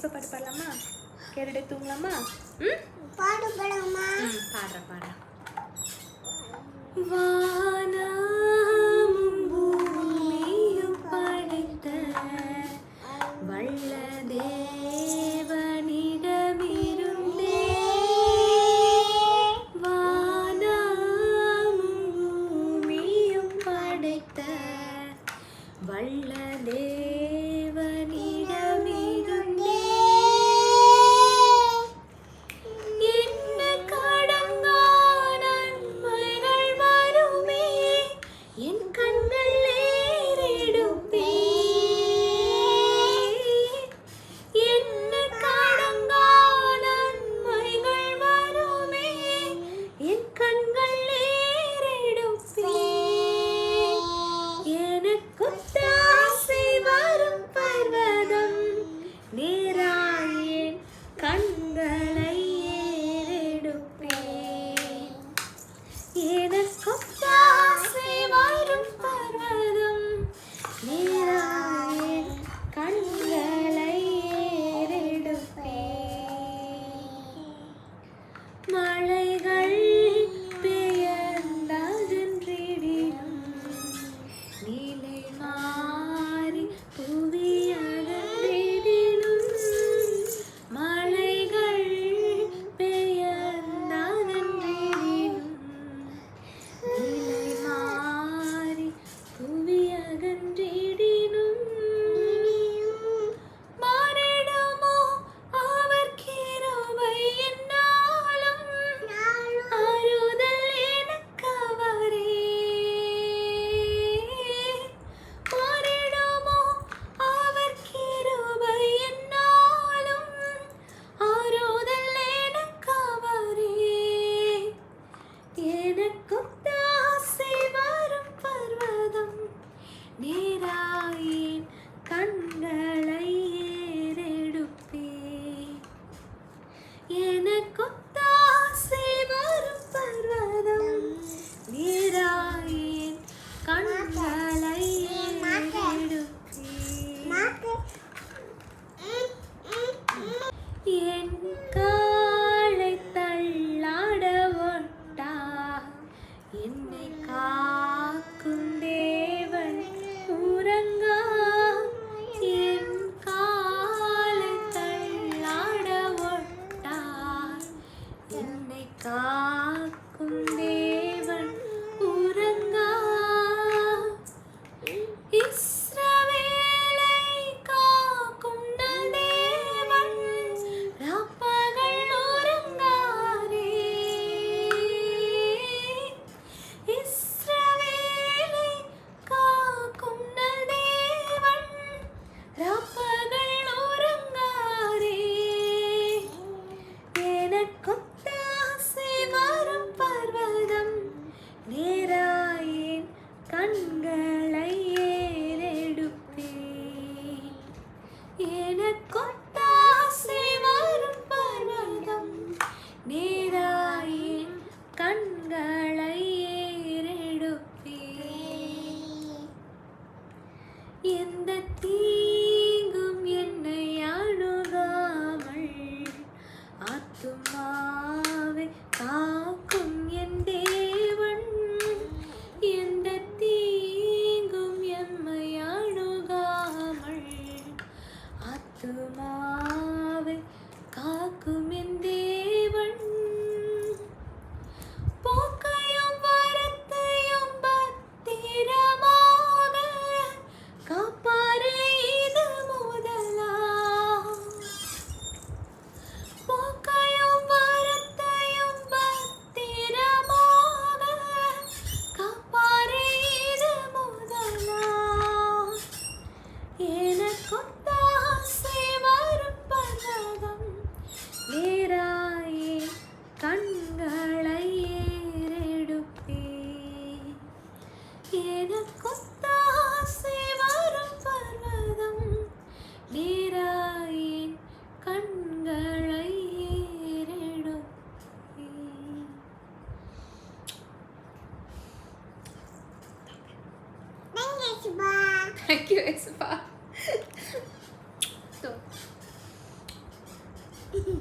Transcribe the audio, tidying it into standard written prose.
ஏசப்பா பாட்டு பாடலாமா? கேட்டுட்டு தூங்கலாமா? பாடுறேன். வானமும் பூமியும் படைத்த வல்ல தேவனிடமிருந்தே வானமும் பூமியும் படைத்த வல்ல தேவனிடமிருந்தே என்ன கடங்கா நன்மைகள் வருமே என் கண்கள் ஏறெடுப்பே என்ன கடங்கா நன்மைகள் வருமே என் கண்கள் ஏறெடுப்பே எனக்கு தாசை வரும் பர்வதம் நேராயேன் கண்களை ஏறெடுப்பேன் எனக்கு தாசை வரும் பர்வதம் நேராயேன் கண்களை ஏறெடுப்பேன் மழைகள் பெயர்ந்ததென்றிடினும் நிலை மாறி புவியகன்றிடினும் மழைகள் பெயர்ந்ததென்றிடினும் நிலை மாறி புவியகன்றிடினும் மாறிடுமோ அவர் கிருபை என்னாலும் ஆறுதல் எனக்கவரே மாறிடுமோ அவர் கிருபை என்னாலும் ஆறுதல் எனக்கவரே எனக்கு தாசை வரும் பர்வதம் நேராயேன் கண்களை ஏறெடுப்பேன் எனக்கு தாசை வரும் பர்வதம் நேராயேன் கண்களை ஏறெடுப்பேன் என் காலை தள்ளாட ஒட்டா என்னை காக்கும் தேவன் உறங்கா என் காலை தள்ளாட ஒட்டா என்னை காக்கும் தேவன் உறங்கா இஸ்ரவேலை காக்கும் நல் தேவன் ராப்பகல் உறங்காரே இஸ்ரவேலை காக்கும் நல் தேவன் ராப்பகல் உறங்காரே எனக்கு தாசை வரும் பர்வதம் நேராயேன் கண்களை ஏறெடுப்பேன் எனக்கு தாசை வரும் பர்வதம் நேராயேன் கண்களை ஏறெடுப்பேன் எந்த தீங்கும் என்னை அணுகாமல் ஆத்துமாவை காக்கும் என் தேவன் எந்த தீங்கும் எம்மை அணுகாமல் ஆத்துமாவை காக்கும் என் தேவன் போக்கையும் வரத்தையும் பத்திரமாக காப்பாரே இது முதலா போக்கையும் வரத்தையும் பத்திரமாக காப்பாரே இது முதலா எனக்கு தாசை வரும் பர்வதம் நேராயே கண்களை ஏறெடுப்பேன் எனக்கு தாசை வரும் பர்வதம் நேராயே கண்களை ஏறெடுப்பேன். Thank you, Isabel. Thank you, Isabel. So, பாடு